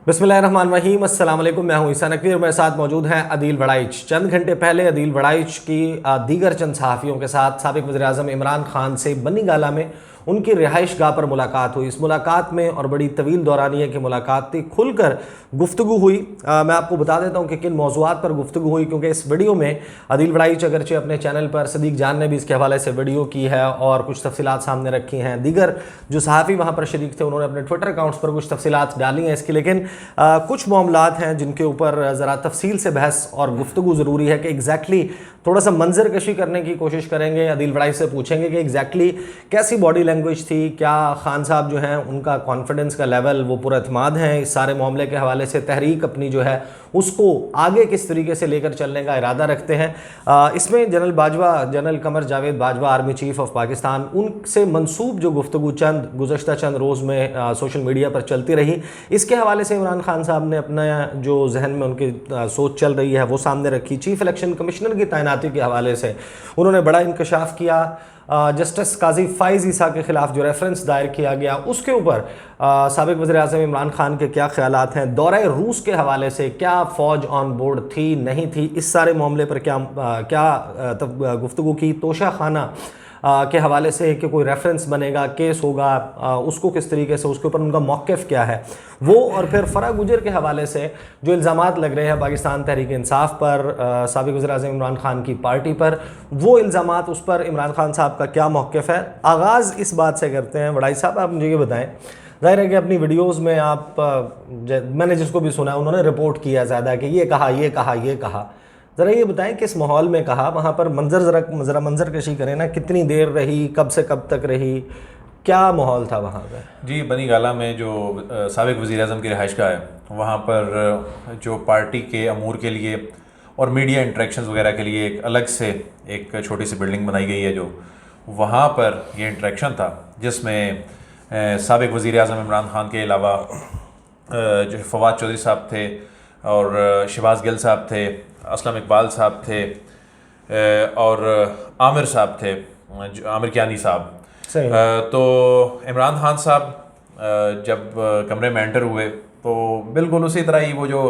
बिस्मिल्लाहिर्रहमानिर्रहीम, अस्सलाम वालेकुम। मैं हूं ईसा नकवी और मेरे साथ मौजूद हैं अदील वड़ाइच। चंद घंटे पहले अदील वड़ाइच की दीगर चंद सहाफ़ियों के साथ साबिक़ वज़ीर-ए-आज़म इमरान खान से बनी गाला में उनकी रिहाइश गाह पर मुलाकात हुई। इस मुलाकात में और बड़ी तवील दौरानिया की मुलाकात थी, खुलकर गुफ्तगू हुई। मैं आपको बता देता हूँ कि किन मौज़ूआत पर गुफ्तगू हुई, क्योंकि इस वीडियो में अदील वड़ाइच अगरचे अपने चैनल पर, सदीक जान ने भी इसके हवाले से वीडियो की है और कुछ तफसीलात सामने रखी हैं। दीगर जो सहाफ़ी वहाँ पर शरीक थे उन्होंने अपने ट्विटर अकाउंट्स पर कुछ तफसीलात डाली हैं इसकी, लेकिन कुछ मामलात हैं जिनके ऊपर ज़रा तफसील से बहस और गुफ्तगू ज़रूरी है कि एग्जैक्टली थोड़ा सा मंजर कशी करने की कोशिश करेंगे। अदील वड़ाइच से पूछेंगे कि एग्जैक्टली कैसी बॉडी लैंग्वेज थी, क्या खान साहब जो हैं उनका कॉन्फिडेंस का लेवल वो पुरअतमाद हैं इस सारे मामले के हवाले से, तहरीक अपनी जो है उसको आगे किस तरीके से लेकर चलने का इरादा रखते हैं। इसमें general Bajwa, general Qamar Javed Bajwa, army chief of Pakistan, उनसे मंसूब जो गुफ्तगू गुज़श्ता चंद रोज़ में सोशल मीडिया पर चलती रही, इसके हवाले से इमरान खान साहब ने अपना जो जहन में उनकी सोच चल रही है वो सामने रखी। चीफ इलेक्शन कमिश्नर की तैनाती के हवाले से उन्होंने बड़ा इंकशाफ किया। जस्टिस काजी फ़ाइज़ ईसा के ख़िलाफ़ जो रेफरेंस दायर किया गया उसके ऊपर साबिक़ वज़ीर-ए-आज़म इमरान खान के क्या ख़यालात हैं, दौरे रूस के हवाले से क्या फ़ौज ऑन बोर्ड थी नहीं थी, इस सारे मामले पर क्या गुफ्तगू की। तोशा खाना के हवाले से कि कोई रेफरेंस बनेगा, केस होगा, उसको किस तरीके से, उसके ऊपर उनका मौक़िफ़ क्या है वो, और फिर फ़रा गुजर के हवाले से जो इल्ज़ामात लग रहे हैं पाकिस्तान तहरीक इंसाफ पर, साबिक़ वज़ीर-ए-आज़म इमरान खान की पार्टी पर, वो इल्ज़ामात, उस पर इमरान खान साहब का क्या मौक़िफ़ है। आगाज़ इस बात से करते हैं। वड़ाइच साहब, आप मुझे ये बताएं, ज़ाहिर है कि अपनी वीडियोज़ में आप, मैंने जिसको भी सुना उन्होंने रिपोर्ट किया ज़्यादा कि ये कहा, ये कहा, ये कहा। ज़रा ये बताएं किस माहौल में कहा, वहाँ पर मंजर ज़रा मंजर कशी करें ना, कितनी देर रही, कब से कब तक रही, क्या माहौल था वहाँ पर? जी, बनी गाला में जो साबिक़ वज़ीर-ए-आज़म की रिहाइशगाह है, वहाँ पर जो पार्टी के अमूर के लिए और मीडिया इंटरेक्शंस वगैरह के लिए एक अलग से एक छोटी सी बिल्डिंग बनाई गई है, जो वहाँ पर ये इंटरेक्शन था, जिसमें साबिक़ वज़ीर-ए-आज़म इमरान खान के अलावा जो फवाद चौधरी साहब थे और शहबाज गिल साहब थे, असलम इकबाल साहब थे और आमिर साहब थे, आमिर कियानी साहब। तो इमरान खान साहब जब कमरे में एंटर हुए तो बिल्कुल उसी तरह ही वो जो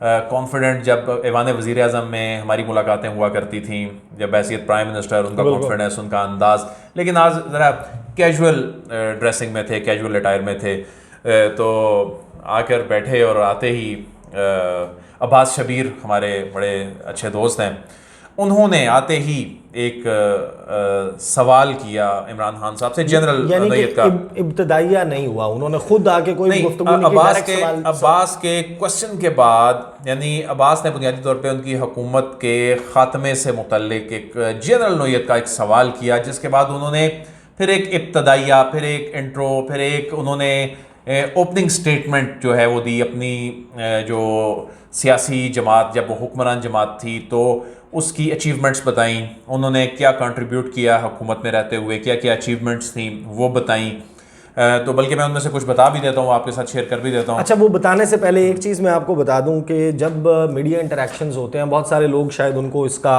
कॉन्फिडेंट, जब ऐवान वज़ीर-ए-आज़म में हमारी मुलाकातें हुआ करती थी, जब हैसियत प्राइम मिनिस्टर, उनका कॉन्फिडेंस, उनका अंदाज़, लेकिन आज ज़रा कैजुअल ड्रेसिंग में थे, कैजुअल अटायर में थे। तो आकर बैठे और आते ही अब्बास शबीर हमारे बड़े अच्छे दोस्त हैं, उन्होंने आते ही एक सवाल किया इमरान खान साहब से, जनरल नोयत का। इब्तदाइया नहीं हुआ, उन्होंने खुद आके कोई गुफ्तगू नहीं की, अब्बास के क्वेश्चन के बाद, यानी अब्बास ने बुनियादी तौर पे उनकी हुकूमत के ख़ात्मे से मुतल्लिक एक जनरल नोयत का एक सवाल किया, जिसके बाद उन्होंने फिर एक इब्तदाइया, फिर एक इंट्रो, फिर एक उन्होंने ओपनिंग स्टेटमेंट जो है वो दी अपनी जो सियासी जमात, जब वो हुक्मरान जमात थी तो उसकी अचीवमेंट्स बताई, उन्होंने क्या कंट्रीब्यूट किया हुकूमत में रहते हुए, क्या क्या अचीवमेंट्स थी वो बताई। तो बल्कि मैं उनमें से कुछ बता भी देता हूँ, आपके साथ शेयर कर भी देता हूँ। अच्छा, वो बताने से पहले एक चीज़ मैं आपको बता दूं कि जब मीडिया इंटरेक्शंस होते हैं, बहुत सारे लोग शायद उनको इसका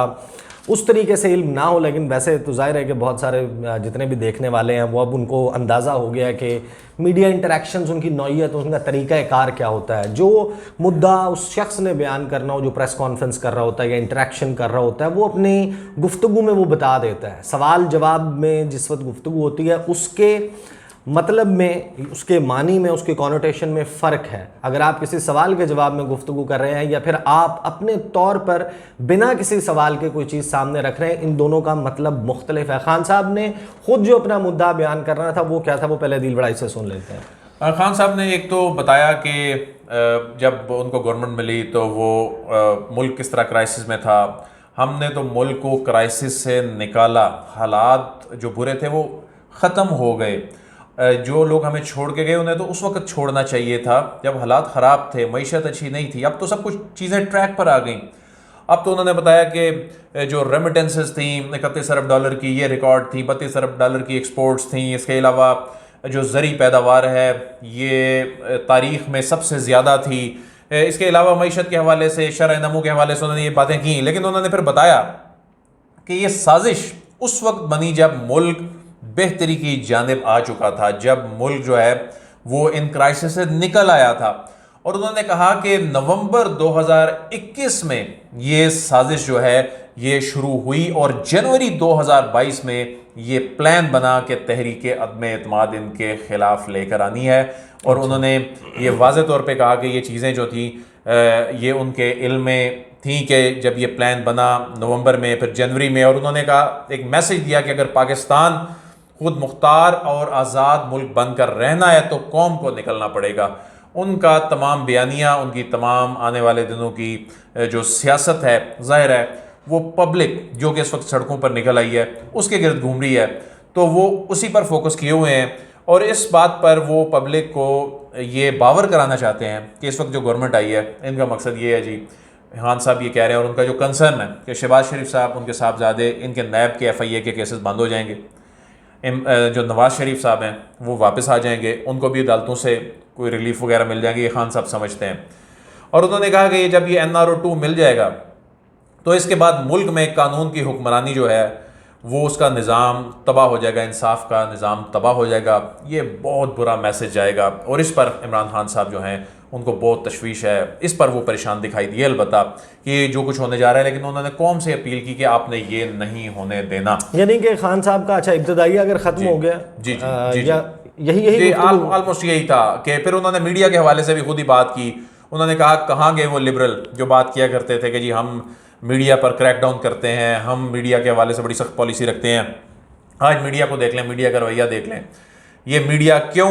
उस तरीके से इल्म ना हो, लेकिन वैसे तो जाहिर है कि बहुत सारे जितने भी देखने वाले हैं वो अब उनको अंदाज़ा हो गया है कि मीडिया इंटरेक्शंस, उनकी नौइयत, उनका तरीक़ाकार क्या होता है। जो मुद्दा उस शख्स ने बयान करना हो, जो प्रेस कॉन्फ्रेंस कर रहा होता है या इंटरेक्शन कर रहा होता है, वो अपनी गुफ्तगू में वो बता देता है। सवाल जवाब में जिस वक्त गुफ्तगू होती है उसके मतलब में, उसके मानी में, उसके कॉनोटेशन में फ़र्क है। अगर आप किसी सवाल के जवाब में गुफ्तगू कर रहे हैं या फिर आप अपने तौर पर बिना किसी सवाल के कोई चीज़ सामने रख रहे हैं, इन दोनों का मतलब मुख्तलिफ है। खान साहब ने खुद जो अपना मुद्दा बयान करना था वो क्या था, वो पहले अदील वड़ाइच से सुन लेते हैं। खान साहब ने एक तो बताया कि जब उनको गवर्नमेंट मिली तो वो मुल्क किस तरह क्राइसिस में था, हमने तो मुल्क को क्राइसिस से निकाला, हालात जो बुरे थे वो ख़त्म हो गए, जो लोग हमें छोड़ के गए उन्हें तो उस वक्त छोड़ना चाहिए था जब हालात ख़राब थे, मईशत अच्छी नहीं थी, अब तो सब कुछ चीज़ें ट्रैक पर आ गई। अब तो उन्होंने बताया कि जो रेमिटेंसेस थी $31 अरब की, ये रिकॉर्ड थी, $32 अरब की एक्सपोर्ट्स थी, इसके अलावा जो ज़री पैदावार है ये तारीख़ में सबसे ज़्यादा थी, इसके अलावा मईशत के हवाले से, शरह नमू के हवाले से उन्होंने ये बातें की। लेकिन उन्होंने फिर बताया कि ये साजिश उस वक्त बनी जब मुल्क बेहतरी की जानिब आ चुका था, जब मुल्क जो है वो इन क्राइसिस से निकल आया था। और उन्होंने कहा कि नवंबर 2021 में ये साजिश जो है ये शुरू हुई और जनवरी 2022 में ये प्लान बना कि तहरीक अदम एतमाद इनके खिलाफ लेकर आनी है। और उन्होंने ये वाज़े तौर पे कहा कि ये चीज़ें जो थी ये उनके इल्म में थी कि जब ये प्लान बना नवंबर में, फिर जनवरी में, और उन्होंने कहा, एक मैसेज दिया कि अगर पाकिस्तान खुद मुख्तार और आज़ाद मुल्क बनकर रहना है तो कौम को निकलना पड़ेगा। उनका तमाम बयानिया, उनकी तमाम आने वाले दिनों की जो सियासत है, ज़ाहिर है वो पब्लिक जो कि इस वक्त सड़कों पर निकल आई है उसके गिर्द घूम रही है, तो वो उसी पर फोकस किए हुए हैं। और इस बात पर वो पब्लिक को ये बावर कराना चाहते हैं कि इस वक्त जो गवर्नमेंट आई है इनका मकसद ये है जी, खान साहब ये कह रहे हैं, और उनका जो कंसर्न है कि शहबाज शरीफ साहब, उनके साहबजादे, इनके नैब के FIA के केसेस बंद हो जाएंगे, जो नवाज़ शरीफ साहब हैं वो वापस आ जाएंगे, उनको भी अदालतों से कोई रिलीफ वगैरह मिल जाएंगे, ये खान साहब समझते हैं। और उन्होंने कहा कि जब ये NRO 2 मिल जाएगा तो इसके बाद मुल्क में कानून की हुक्मरानी जो है वो उसका निज़ाम तबाह हो जाएगा, इंसाफ का निज़ाम तबाह हो जाएगा। ये बहुत बुरा मैसेज जाएगा और इस पर इमरान खान साहब जो हैं उनको बहुत तशवीश है, इस पर वो परेशान दिखाई दिए अलबत्ता कि जो कुछ होने जा रहा है, लेकिन उन्होंने कौम से अपील की कि आपने ये नहीं होने देना। यानी कि खान साहब का अच्छा इब्तदाई अगर ख़त्म हो गया, जी जी यही ऑलमोस्ट यही था कि फिर उन्होंने मीडिया के हवाले से भी खुद ही बात की। उन्होंने कहा कहाँ गए वो लिबरल जो बात किया करते थे कि जी हम मीडिया पर क्रैकडाउन करते हैं, हम मीडिया के हवाले से बड़ी सख्त पॉलिसी रखते हैं। आज मीडिया को देख लें, मीडिया का रवैया देख लें, ये मीडिया क्यों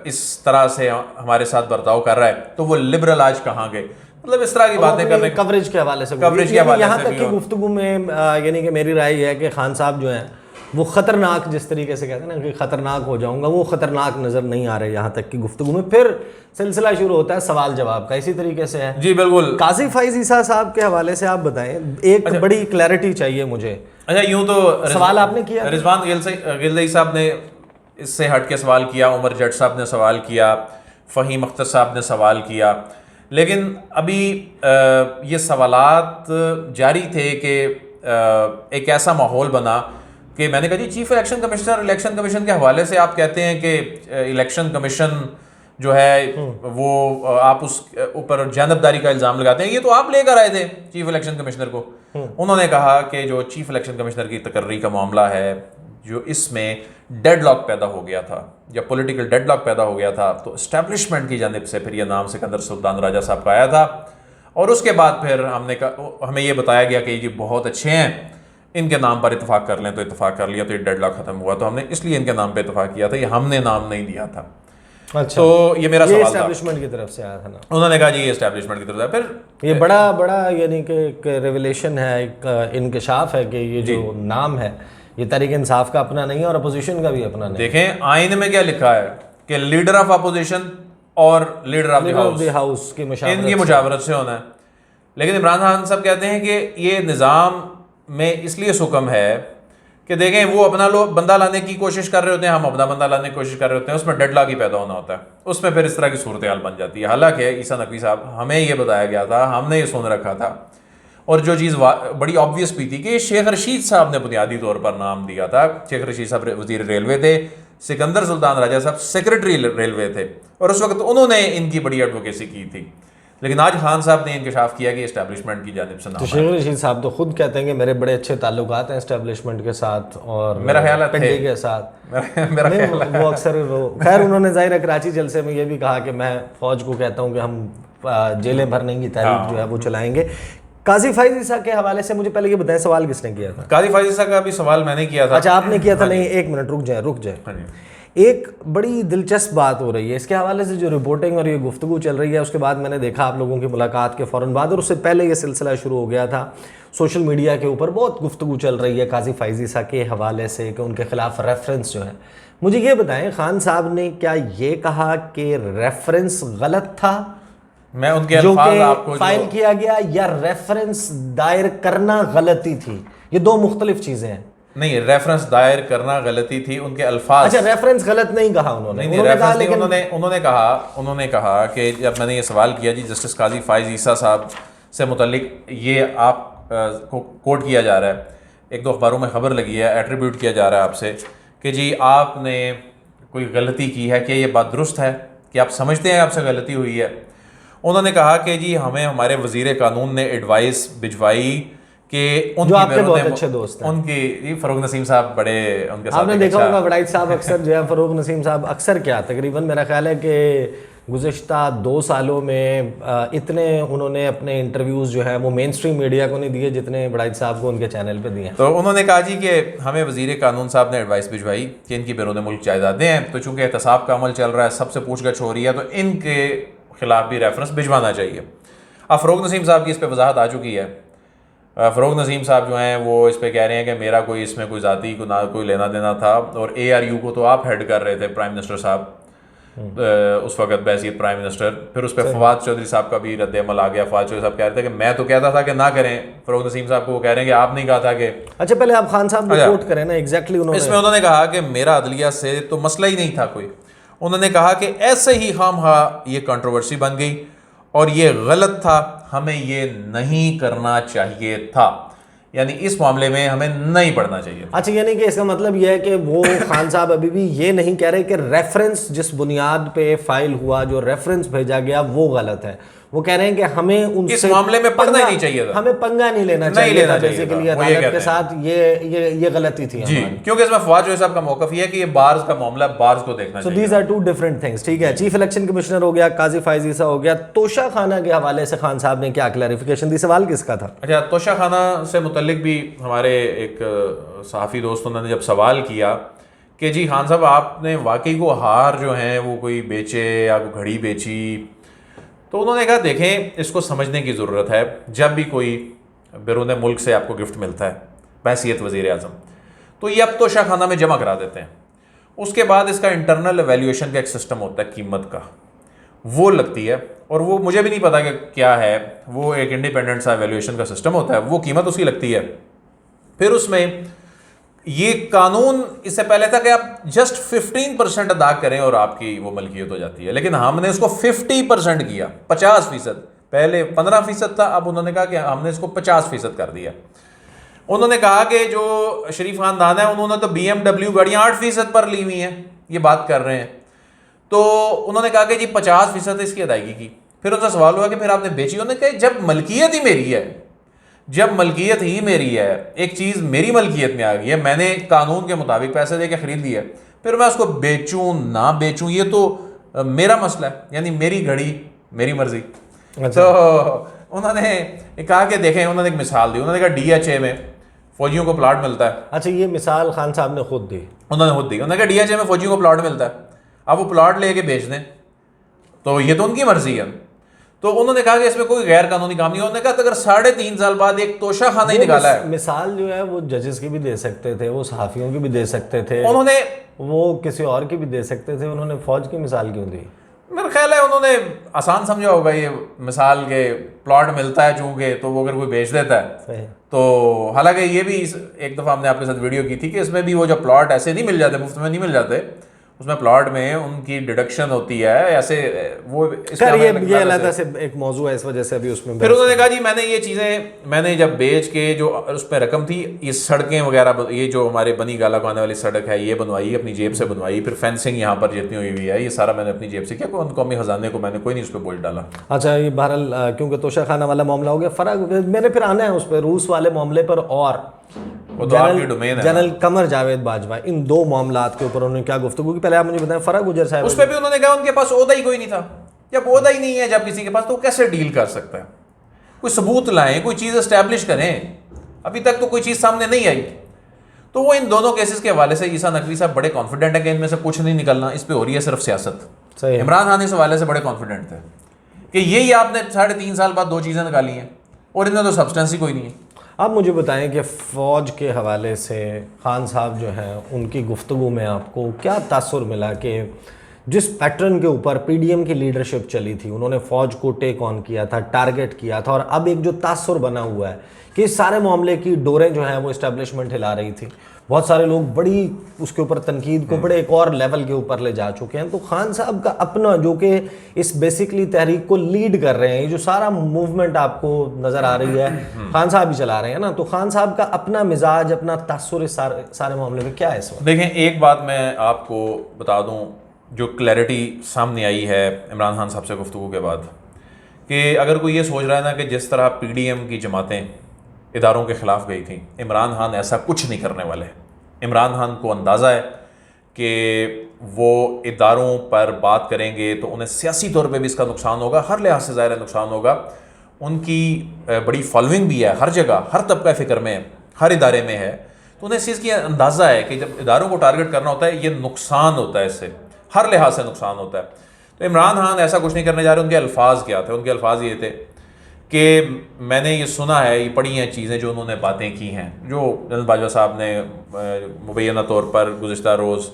इस तरह से हमारे साथ बर्ताव कर रहा है, तो वो लिबरल आज कहाँ गए। मतलब इस तरह की बातें करने, कवरेज के हवाले से, कवरेज के हवाले से यहाँ तक की गुफ्तगू में यानी कि मेरी राय है कि खान साहब जो हैं वो ख़तरनाक, जिस तरीके से कहते हैं ना कि ख़तरनाक हो जाऊंगा, वो ख़तरनाक नज़र नहीं आ रहे यहाँ तक की गुफ्तगू में। फिर सिलसिला शुरू होता है सवाल जवाब का, इसी तरीके से है। जी बिल्कुल। काजी फैज़ ईसा साहब के हवाले से आप बताएं, एक बड़ी क्लैरिटी चाहिए मुझे। अच्छा, यूँ तो सवाल आपने किया, रिजवान गिलज़ई साहब ने इससे हट के सवाल किया, उमर जट साहब ने सवाल किया, फ़हीम अख्तर साहब ने सवाल किया, लेकिन अभी ये सवालात जारी थे कि एक ऐसा माहौल बना कि मैंने कहा जी chief election commissioner, election commission के हवाले से आप कहते हैं कि इलेक्शन कमीशन जो है वो आप उस ऊपर जानबदारी का इल्ज़ाम लगाते हैं, ये तो आप लेकर आए थे चीफ इलेक्शन कमिश्नर को। उन्होंने कहा कि जो चीफ इलेक्शन कमिश्नर की तकर्री का मामला है, जो इसमें डेडलॉक पैदा हो गया था या पॉलिटिकल डेडलॉक पैदा हो गया था, तो इस्टेब्लिशमेंट की जानिब से फिर यह नाम सिकंदर सुल्तान राजा साहब का आया था, और उसके बाद फिर हमें ये बताया गया कि ये बहुत अच्छे हैं, इनके नाम पर इतफाक़ कर लें, तो इतफाक़ कर लिया, तो ये डेडलॉक ख़त्म हुआ, तो हमने इसलिए इनके नाम पे इतफाक़ किया था, ये हमने नाम नहीं दिया था। अच्छा, तो ये मेरा सवाल था, एस्टैब्लिशमेंट की तरफ से आया था ना। उन्होंने कहा जी ये एस्टैब्लिशमेंट की तरफ से। फिर ये बड़ा यानी कि एक रेवलेशन है, एक इंकशाफ है कि ये जो नाम है ये तहरीक इंसाफ का अपना नहीं है और अपोजिशन का भी अपना नहीं। देखें आइन में क्या लिखा है कि लीडर ऑफ अपोजिशन और लीडर ऑफ द हाउस की इनकी मुशावरत से होना है, लेकिन इमरान खान साहब कहते हैं कि ये निज़ाम में इसलिए सुकम है कि देखें वो अपना बंदा लाने की कोशिश कर रहे होते हैं, हम अपना बंदा लाने की कोशिश कर रहे होते हैं, उसमें डेडलॉक ही पैदा होना होता है, उसमें फिर इस तरह की सूरत हाल बन जाती है। हालांकि ईसा नकवी साहब, हमें ये बताया गया था, हमने ये सुन रखा था, और जो चीज़ बड़ी ऑब्वियस भी थी कि शेख रशीद साहब ने बुनियादी तौर पर नाम दिया था। शेख रशीद साहब वज़ीर रेलवे थे, सिकंदर सुल्तान राजा साहब सेक्रेटरी रेलवे थे, और उस वक्त उन्होंने इनकी बड़ी एडवोकेसी की थी, लेकिन आज खान साहब ने इंकशाफ किया कि एस्टैब्लिशमेंट की जानिब से नाम। तो शेख रशीद साहब तो खुद कहते हैं कि मेरे बड़े अच्छे ताल्लुकात हैं एस्टैब्लिशमेंट के साथ और मेरा ख्याल है पिंडी के साथ। मेरा ख्याल है वो अक्सर खैर उन्होंने ज़ाहिर कराची जलसे में ये भी कहा कि मैं फ़ौज को कहता हूँ कि हम जेलें भरने की तहरीक जो है वो चलाएंगे। काजी फैज़ ईसा के हवाले से मुझे पहले ये बताएं, सवाल किसने किया था? काजी फैज़ ईसा का भी सवाल मैंने किया था। अच्छा, आपने किया था? नहीं, एक मिनट रुक जाए। एक बड़ी दिलचस्प बात हो रही है इसके हवाले से, जो रिपोर्टिंग और ये गुफ्तगू चल रही है, उसके बाद मैंने देखा आप लोगों की मुलाकात के फ़ौरन बाद, और उससे पहले ये सिलसिला शुरू हो गया था, सोशल मीडिया के ऊपर बहुत गुफ्तगू चल रही है काजी फैज़ ईसा के हवाले से कि उनके ख़िलाफ़ रेफरेंस जो है। मुझे ये बताएं, खान साहब ने क्या ये कहा कि रेफरेंस गलत था मैं उनके जो कि फाइल किया गया, या रेफरेंस दायर करना गलती थी? ये दो मुख्तलिफ चीज़ें हैं। नहीं, रेफरेंस दायर करना गलती थी, उनके अल्फाज। अच्छा, रेफरेंस गलत नहीं कहा उन्होंने? उन्होंने कहा कि जब मैंने ये सवाल किया जी जस्टिस काजी फैज़ ईसा साहब से मुतल्लिक, ये आप को कोट किया जा रहा है, एक दो अखबारों में खबर लगी है, एट्रीब्यूट किया जा रहा है आपसे कि जी आपने कोई गलती की है, कि ये बात दुरुस्त है कि आप समझते हैं आपसे गलती हुई है? उन्होंने कहा कि जी हमें हमारे वजीर कानून ने एडवाइस भिजवाई कि जो आपके बहुत अच्छे दोस्त हैं, उनकी फ़रूक नसीम साहब बड़े उनके साथ आपने देखा होगा वड़ाइच साहब अक्सर जो है, फ़रूक नसीम साहब अक्सर क्या तकरीबन मेरा ख्याल है कि गुज़िश्ता 2 सालों में इतने उन्होंने अपने इंटरव्यूज़ जो है वो मेन स्ट्रीम मीडिया को नहीं दिए जितने वड़ाइच साहब को उनके चैनल पे दिए। तो उन्होंने कहा जी कि हमें वजीर कानून साहब ने एडवाइस भिजवाई कि इनकी बैरून मुल्क जायदादें हैं, तो चूँकि एहतसाब का अमल चल रहा है, सबसे पूछगछ हो रही है, तो इनके खिलाफ भी रेफरेंस भिजवाना चाहिए। अब फ़रूक नसीम साहब की इस पर वजाहत आ चुकी है। फ़रूक नसीम साहब जो हैं वो इस पे कह रहे हैं कि मेरा कोई इसमें कोई ज़ाती को ना कोई लेना देना था, और ARU को तो आप हेड कर रहे थे प्राइम मिनिस्टर साहब उस वक्त बहसीत प्राइम मिनिस्टर। फिर उस पर फवाद चौधरी साहब का भी रद्द अमल आ गया। फवाद चौधरी साहब कह रहे थे कि मैं तो कहता था कि ना करें, फ़रूक नसीम साहब को वो कह रहे हैं कि आपने कहा था कि अच्छा पहले आप खान साहब को कोट करें ना एग्जैक्टली उन्होंने। इसमें उन्होंने कहा कि मेरा अदलिया से तो मसला ही नहीं था कोई। उन्होंने कहा कि ऐसे ही खामखा ये कंट्रोवर्सी बन गई और ये गलत था, हमें ये नहीं करना चाहिए था, यानी इस मामले में हमें नहीं पढ़ना चाहिए। अच्छा, यानी कि इसका मतलब यह है कि वो खान साहब अभी भी ये नहीं कह रहे कि रेफरेंस जिस बुनियाद पे फाइल हुआ, जो रेफरेंस भेजा गया वो गलत है। वो कह रहे हैं कि हमें उनसे इस मामले में पढ़ना ही नहीं चाहिए था, हमें पंगा नहीं लेना चाहिए था, बेसिकली अदालत के साथ ये गलती थी जी, क्योंकि इसमें फवाद चौधरी साहब का मौकफ ये है कि ये बार्स का मामला, बार्स को देखना चाहिए। So these are two different things. ठीक है, चीफ इलेक्शन कमिश्नर हो गया, काजी फायज ईसा हो गया, तोशा खाना के हवाले से खान साहब ने क्या क्लैरिफिकेशन दी? सवाल किसका था? अच्छा, तोशा खाना से मुतल्लिक भी हमारे एक सहाफ़ी दोस्तों ने जब सवाल किया कि जी खान साहब आपने वाकई को हार जो हैं वो कोई बेचे या कोई घड़ी बेची, तो उन्होंने कहा देखें इसको समझने की ज़रूरत है। जब भी कोई बैरून मुल्क से आपको गिफ्ट मिलता है बहसीत वज़ीर आज़म, तो ये अब तोशा खाना में जमा करा देते हैं। उसके बाद इसका इंटरनल एवेल्यूएशन का एक सिस्टम होता है कीमत का, वो लगती है, और वो मुझे भी नहीं पता कि क्या है, वो एक इंडिपेंडेंट सा एवेल्यूएशन का सिस्टम होता है, वो कीमत उसकी लगती है। फिर उसमें ये कानून इससे पहले था कि आप जस्ट 15% अदा करें और आपकी वो मलकियत हो जाती है, लेकिन हमने इसको 50% किया, 50%। पहले 15% था, अब उन्होंने कहा कि हमने इसको 50% कर दिया। उन्होंने कहा कि जो शरीफ खानदान है उन्होंने तो BMW गाड़ियाँ 8% पर ली हुई हैं, ये बात कर रहे हैं। तो उन्होंने कहा कि जी 50% इसकी अदायगी की। फिर उनसे सवाल हुआ कि फिर आपने बेची? उन्होंने कहा जब मलकियत ही मेरी है, जब मलकियत ही मेरी है, एक चीज़ मेरी मलकियत में आ गई है, मैंने कानून के मुताबिक पैसे दे के ख़रीद ली है, फिर मैं उसको बेचूं ना बेचूं ये तो मेरा मसला है, यानी मेरी घड़ी मेरी मर्जी। अच्छा। तो उन्होंने कहा कि देखें, उन्होंने एक मिसाल दी। उन्होंने कहा DHA में फ़ौजियों को प्लाट मिलता है। अच्छा, ये मिसाल खान साहब ने खुद दी? उन्होंने खुद दी। उन्होंने कहा DHA में फ़ौजियों को प्लाट मिलता है, अब वो प्लाट लेके बेच दें तो ये तो उनकी मर्जी है। तो उन्होंने कहा कि इसमें कोई गैर कानूनी काम नहीं। उन्होंने कहा अगर 3.5 साल बाद एक तोशा खाना ही निकाला है, मिसाल जो है वो जजेस की भी दे सकते थे, वो सहाफ़ियों की भी दे सकते थे, उन्होंने वो किसी और की भी दे सकते थे, उन्होंने फौज की मिसाल क्यों दी? मेरा ख्याल है उन्होंने आसान समझा होगा ये मिसाल के प्लॉट मिलता है चूंकि, तो वो अगर कोई बेच देता है तो, हालांकि ये भी एक दफ़ा हमने आपके साथ वीडियो की थी कि इसमें भी वो जो प्लॉट ऐसे नहीं मिल जाते, मुफ्त में नहीं मिल जाते, उसमें प्लॉट में उनकी डिडक्शन होती है ऐसे, वो ये अलग से एक मौजू है, इस वजह से अभी उसमें। फिर उन्होंने कहा जी मैंने ये चीज़ें मैंने जब बेच के जो उस पर रकम थी, ये सड़कें वगैरह, ये जो हमारे बनी गाला को आने वाली सड़क है ये बनवाई, अपनी जेब से बनवाई, फिर फेंसिंग यहाँ पर जितनी हुई हुई है ये सारा मैंने अपनी जेब से किया, कोई कौमी खजाने को मैंने कोई नहीं उस पर बोझ डाला। अच्छा, ये बहरहाल क्योंकि तोशा खाना वाला मामला हो गया, फ़र्क मैंने फिर आना है उस पर रूस वाले मामले पर, और जनरल कमर जावेद बाजवा, इन 2 मामलात के ऊपर उन्होंने क्या गुफ्तगू की, पहले आप मुझे बताएं। फराग गुजर साहब उस पर भी उन्होंने कहा उनके पास ओहदा ही कोई नहीं था। जब ओहदा ही नहीं है जब किसी के पास, तो कैसे डील कर सकता है? कोई सबूत लाएं, कोई चीज़ एस्टैब्लिश करें, अभी तक तो कोई चीज़ सामने नहीं आई। तो वो इन दोनों केसेस के हवाले से ईसा नकवी साहब बड़े कॉन्फिडेंट है कि इनमें से कुछ नहीं निकलना, इस पर हो रही है सिर्फ सियासत। इमरान खान इस हवाले से बड़े कॉन्फिडेंट थे कि यही आपने 3.5 साल बाद 2 चीज़ें निकाली हैं और इनमें तो सब्सटेंस ही कोई नहीं है। आप मुझे बताएं कि फ़ौज के हवाले से खान साहब जो हैं उनकी गुफ्तगू में आपको क्या तासुर मिला कि जिस पैटर्न के ऊपर PDM की लीडरशिप चली थी, उन्होंने फ़ौज को टेक ऑन किया था, टारगेट किया था, और अब एक जो तासुर बना हुआ है कि इस सारे मामले की डोरें जो हैं वो इस्टेब्लिशमेंट हिला रही थी, बहुत सारे लोग बड़ी उसके ऊपर तनकीद को बड़े एक और लेवल के ऊपर ले जा चुके हैं। तो खान साहब का अपना जो कि इस बेसिकली तहरीक को लीड कर रहे हैं, ये जो सारा मूवमेंट आपको नज़र आ रही है खान साहब ही चला रहे हैं ना, तो खान साहब का अपना मिजाज, अपना तासुर इस सारे मामले में क्या है इस वक्त? देखें, एक बात मैं आपको बता दूं जो क्लैरिटी सामने आई है इमरान खान साहब से गुफ्तगू के बाद, कि अगर कोई ये सोच रहा है ना कि जिस तरह PDM की जमातें इदारों के ख़िलाफ़ गई थी, इमरान खान ऐसा कुछ नहीं करने वाले। इमरान खान को अंदाज़ा है कि वो इदारों पर बात करेंगे तो उन्हें सियासी तौर पे भी इसका नुकसान होगा, हर लिहाज से ज़ाहिर नुकसान होगा। उनकी बड़ी फॉलोइंग भी है, हर जगह, हर तबका फ़िक्र में, हर इदारे में है, तो उन्हें इस चीज़ की अंदाज़ा है कि जब इदारों को टारगेट करना होता है ये नुकसान होता है, इससे हर लिहाज से नुकसान होता है। तो इमरान खान ऐसा कुछ नहीं करने जा रहे। उनके अल्फाज क्या थे? उनके अल्फाज ये थे कि मैंने ये सुना है, ये पढ़ी हैं चीज़ें जो उन्होंने बातें की हैं, जो जनरल बाजवा साहब ने मुबैना तौर पर गुज़िश्ता रोज़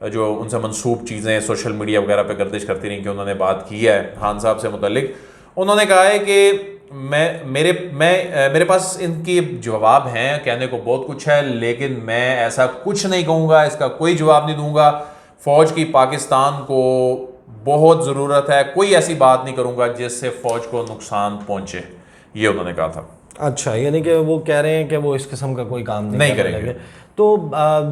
जो उनसे मनसूब चीज़ें सोशल मीडिया वगैरह पे गर्दिश करती रही कि उन्होंने बात की है खान साहब से मुतल्लिक। उन्होंने कहा है कि मेरे पास इनकी जवाब हैं, कहने को बहुत कुछ है, लेकिन मैं ऐसा कुछ नहीं कहूँगा, इसका कोई जवाब नहीं दूंगा। फ़ौज की पाकिस्तान को बहुत ज़रूरत है, कोई ऐसी बात नहीं करूँगा जिससे फ़ौज को नुकसान पहुँचे, ये उन्होंने कहा था। अच्छा, यानी कि वो कह रहे हैं कि वो इस किस्म का कोई काम नहीं करेंगे। तो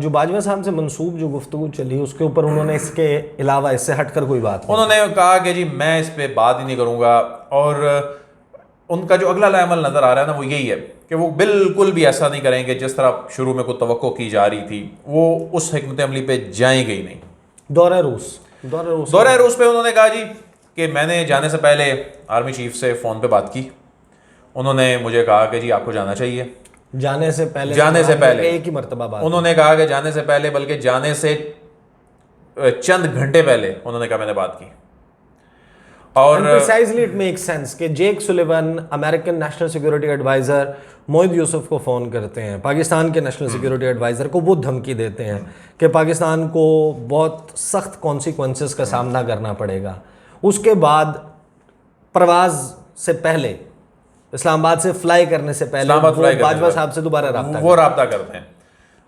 जो बाजवा साहब से मंसूब जो गुफ्तगू चली उसके ऊपर उन्होंने इसके अलावा, इससे हटकर कोई बात नहीं? उन्होंने कहा कि जी मैं इस पर बात ही नहीं करूँगा। और उनका जो अगला लामल नज़र आ रहा है ना वो यही है कि वो बिल्कुल भी ऐसा नहीं करेंगे जिस तरह शुरू में कोई तवक्को की जा रही थी, वो उस हिकमत अमली पे जाएंगे ही नहीं। दौरा रूस पे उन्होंने कहा जी कि मैंने जाने से पहले आर्मी चीफ से फ़ोन पे बात की। उन्होंने मुझे कहा कि जी आपको जाना चाहिए। जाने से पहले एक ही मरतबा बात उन्होंने कहा कि जाने से पहले, बल्कि जाने से चंद घंटे पहले उन्होंने कहा मैंने बात की। और प्रिसाइजली इट मेक्स सेंस कि Jake Sullivan American national security adviser Moeed Yusuf को फ़ोन करते हैं, पाकिस्तान के नेशनल सिक्योरिटी एडवाइज़र को वो धमकी देते हैं कि पाकिस्तान को बहुत सख्त कॉन्सिक्वेंसेस का सामना करना पड़ेगा। उसके बाद परवाज़ से पहले, इस्लामाबाद से फ्लाई करने से पहले बाजवा साहब से दोबारा रब्ता करते हैं।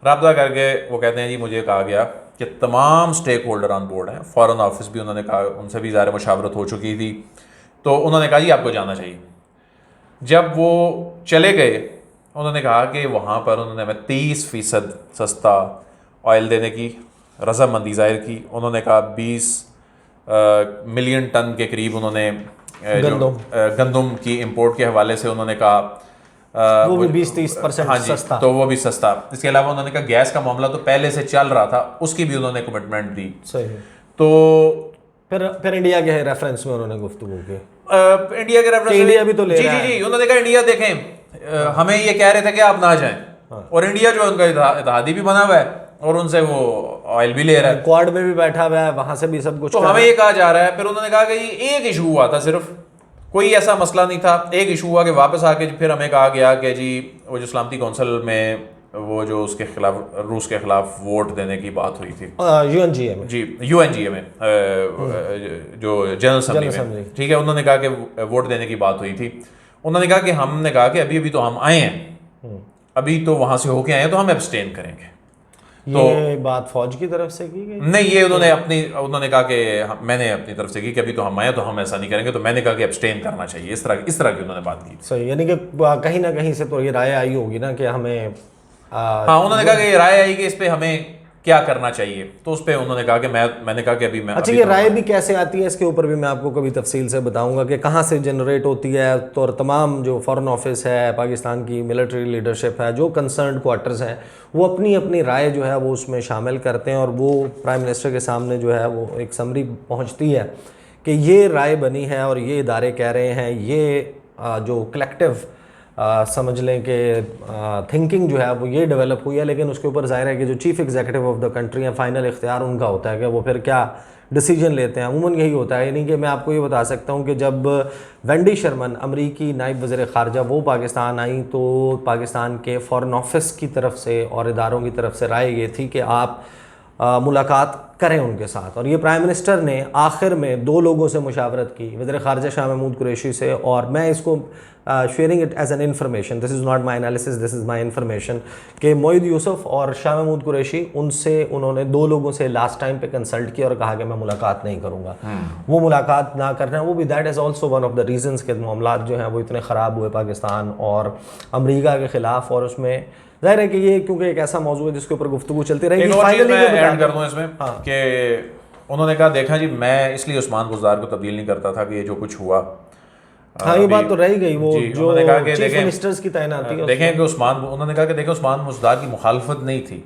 रब्ता करके वो कहते हैं जी मुझे कहा गया कि तमाम स्टेक होल्डर ऑन बोर्ड हैं, फॉरेन ऑफिस भी उन्होंने कहा, उनसे भी ज़ाहिर मुशावरत हो चुकी थी, तो उन्होंने कहा जी आपको जाना चाहिए। जब वो चले गए उन्होंने कहा कि वहाँ पर उन्होंने हमें 30% सस्ता ऑयल देने की रज़ामंदी ज़ाहिर की। उन्होंने कहा 20 मिलियन टन के करीब उन्होंने गंदम की इंपोर्ट के हवाले से उन्होंने कहा वो भी 20-30% सस्ता, तो वो भी सस्ता। इसके अलावा उन्होंने कहा गैस का मामला तो पहले से चल रहा था, उसकी भी उन्होंने कमिटमेंट दी। सही। तो फिर इंडिया के रेफरेंस में उन्होंने गुफ्तगू की, इंडिया के रेफरेंस इंडिया भी तो ले रहा है। जी उन्होंने कहा इंडिया देखें, हमें ये कह रहे थे कि आप ना जाएं, और इंडिया जो उनका इत्तेहादी भी बना हुआ है और उनसे वो ऑयल भी ले रहा है, क्वाड में भी बैठा हुआ है, वहां से भी सब कुछ, तो हमें ये कहा जा रहा है। फिर उन्होंने कहा कि एक इशू हुआ था, सिर्फ कोई ऐसा मसला नहीं था, एक इशू हुआ कि वापस आके फिर हमें कहा गया कि जी वो जो सलामती कौंसिल में वो जो उसके खिलाफ, रूस के खिलाफ वोट देने की बात हुई थी UNGA में, जी UNGA में जो जनरल असेंबली में, ठीक है, उन्होंने कहा कि वोट देने की बात हुई थी। उन्होंने कहा कि हमने कहा कि अभी तो हम आए हैं, अभी तो वहां से होके आए हैं, तो हम एब्सटेन करेंगे। ये बात फौज की तरफ से की गई? नहीं, ये उन्होंने कहा कि मैंने अपनी तरफ से की कि अभी तो हम आए तो हम ऐसा नहीं करेंगे, तो मैंने कहा कि एब्सटेन करना चाहिए। इस तरह की उन्होंने बात की। सही, यानी कि कहीं ना कहीं से तो ये राय आई होगी ना कि हमें हाँ, उन्होंने कहा कि ये राय आई कि इस पे हमें क्या करना चाहिए, तो उस पर उन्होंने कहा कि मैंने कहा कि अभी मैं अच्छा, ये राय भी कैसे आती है इसके ऊपर भी मैं आपको कभी तफसील से बताऊंगा कि कहाँ से जनरेट होती है। तो और तमाम जो फॉरेन ऑफिस है, पाकिस्तान की मिलिट्री लीडरशिप है, जो कंसर्न क्वार्टर्स हैं, वो अपनी अपनी राय जो है वो उसमें शामिल करते हैं, और वो प्राइम मिनिस्टर के सामने जो है वो एक समरी पहुँचती है कि ये राय बनी है और ये इदारे कह रहे हैं, ये जो कलेक्टिव समझ लें कि थिंकिंग जो है वो ये डेवलप हुई है। लेकिन उसके ऊपर जाहिर है कि जो chief executive of the country है, फाइनल इख्तियार उनका होता है कि वो फिर क्या डिसीजन लेते हैं। अमूमन यही होता है। यानी कि मैं आपको ये बता सकता हूँ कि जब वेंडी शर्मन अमरीकी नायब वज़ीर ख़ारजा वो पाकिस्तान आई, तो पाकिस्तान के फ़ॉरेन ऑफिस की तरफ से और इदारों की तरफ से राय ये थी कि आप मुलाकात करें उनके साथ। और ये प्राइम मिनिस्टर ने आखिर में 2 लोगों से मुशावरत की, वज़ीर ख़ारजा शाह महमूद कुरैशी से, और मैं इसको sharing it as an information, this is not my analysis, this is my information, कि मोहिद यूसुफ और शाह महमूद कुरैशी उन्होंने 2 लोगों से लास्ट टाइम पे कंसल्ट किया और कहा कि मैं मुलाकात नहीं करूँगा। वो मुलाकात ना करना, वो भी that is also one of the reasons के मामला जो हैं वो इतने ख़राब हुए पाकिस्तान और अमरीका के ख़िलाफ़। और उसमें ज़ाहिर है कि ये क्योंकि एक ऐसा मौजूद है जिसके ऊपर गुफ्तगू चलती रहेगी। फाइनली मैं ऐड कर दूं इसमें कि उन्होंने कहा देखा जी, मैं इसलिए उस्मान बुज़दार को तब्दील नहीं करता था कि ये जो कुछ हुआ, हाँ, ये बात तो रह गई, वो जी, जो उन्होंने कहा कि चीफ देखें मिनिस्टर्स की तैनाती है देखें कि उन्होंने कहा कि देखें उस्मान बुज़दार की मुखालफत नहीं थी,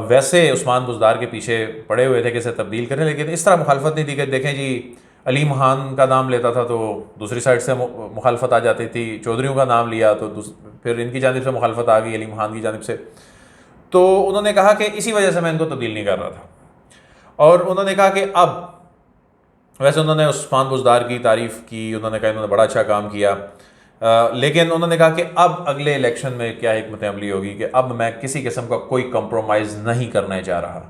वैसे उस्मान बुज़दार के पीछे पड़े हुए थे कि इसे तब्दील करें, लेकिन इस तरह मुखालफत नहीं थी कि देखें जी अलीम खान का नाम लेता था तो दूसरी साइड से मुखालफत आ जाती थी, चौधरियों का नाम लिया तो फिर इनकी जानिब से मुखालफत आ गई अलीम खान की जानिब से। तो उन्होंने कहा कि इसी वजह से मैं इनको तब्दील नहीं कर रहा था। और उन्होंने कहा कि अब वैसे उन्होंने उस्मान बुज़दार की तारीफ़ की, उन्होंने कहा इन्होंने बड़ा अच्छा काम किया, लेकिन उन्होंने कहा कि अब अगले इलेक्शन में क्या हिकमत अमली होगी कि अब मैं किसी किस्म का कोई कंप्रोमाइज़ नहीं करने जा रहा।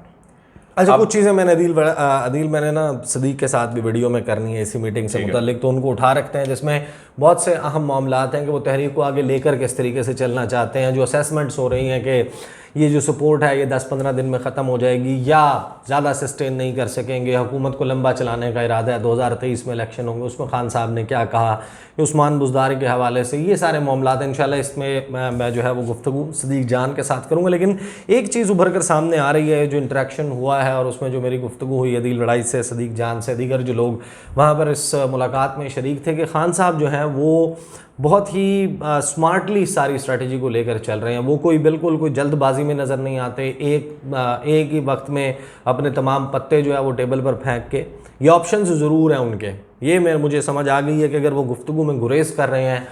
अच्छा, कुछ चीज़ें मैंने अदील मैंने ना सदीक के साथ भी वीडियो में करनी है इसी मीटिंग से मुतालिक, तो उनको उठा रखते हैं जिसमें बहुत से अहम मामलात हैं कि वो तहरीक को आगे लेकर किस तरीके से चलना चाहते हैं। जो असेसमेंट्स हो रही हैं कि ये जो सपोर्ट है ये 10-15 दिन में ख़त्म हो जाएगी या ज़्यादा सस्टेन नहीं कर सकेंगे, हुकूमत को लंबा चलाने का इरादा है, 2023 में इलेक्शन होंगे, उसमें खान साहब ने क्या कहा, उस्मान बुज़दार के हवाले से ये सारे मामलात इंशाल्लाह इसमें मैं जो है वो गुफ्तगू सदीक जान के साथ करूँगा। लेकिन एक चीज़ उभर कर सामने आ रही है, जो इंटरेक्शन हुआ है और उसमें जो मेरी गुफ्तगू हुई अदील वड़ाइच से, सदीक जान से, दीगर जो लोग वहाँ पर इस मुलाकात में शरीक थे, कि खान साहब जो हैं वो बहुत ही स्मार्टली सारी स्ट्रेटजी को लेकर चल रहे हैं। वो बिल्कुल कोई जल्दबाजी में नज़र नहीं आते, एक ही वक्त में अपने तमाम पत्ते जो है वो टेबल पर फेंक के, ये ऑप्शंस ज़रूर हैं उनके, ये मुझे समझ आ गई है कि अगर वो गुफ्तगू में गुरेज कर रहे हैं,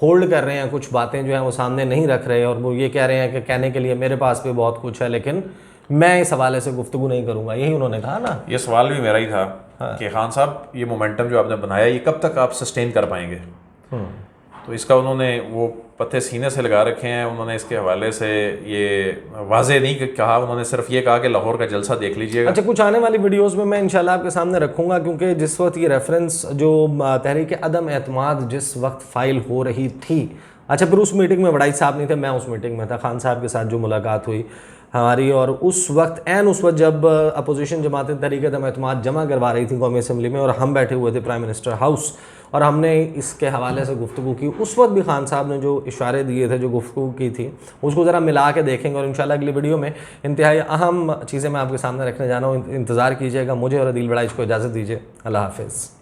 होल्ड कर रहे हैं, कुछ बातें जो हैं वो सामने नहीं रख रहे और वो ये कह रहे हैं कि कहने के लिए मेरे पास भी बहुत कुछ है लेकिन मैं इस हवाले से गुफ्तगू नहीं करूँगा, यही उन्होंने कहा ना। ये सवाल भी मेरा ही था कि खान साहब ये मोमेंटम जो आपने बनाया ये कब तक आप सस्टेन कर पाएंगे। तो इसका उन्होंने वो पत्ते सीने से लगा रखे हैं। उन्होंने इसके हवाले से ये वाज़े नहीं कहा, उन्होंने सिर्फ ये कहा कि लाहौर का जलसा देख लीजिएगा। अच्छा, कुछ आने वाली वीडियोस में मैं इंशाल्लाह आपके सामने रखूँगा, क्योंकि जिस वक्त ये रेफरेंस जो तहरीक अदम एतमाद जिस वक्त फाइल हो रही थी, अच्छा फिर उस मीटिंग में वड़ाइच साहब नहीं थे, मैं उस मीटिंग में था, खान साहब के साथ जो मुलाकात हुई हमारी, और उस वक्त जब अपोजिशन जमातें तहरीक अदम एतमाद जमा करवा रही थी कौमी असम्बली में और हम बैठे हुए थे प्राइम मिनिस्टर हाउस और हमने इसके हवाले से गुफ्तगू की, उस वक्त भी खान साहब ने जो इशारे दिए थे, जो गुफ्तगू की थी, उसको ज़रा मिला के देखेंगे और इंशाल्लाह अगली वीडियो में इंतहाई अहम चीज़ें मैं आपके सामने रखने जा रहा हूँ। इंतज़ार कीजिएगा। मुझे और अदील वड़ाइच को इजाज़त दीजिए। अल्लाह हाफ़िज़।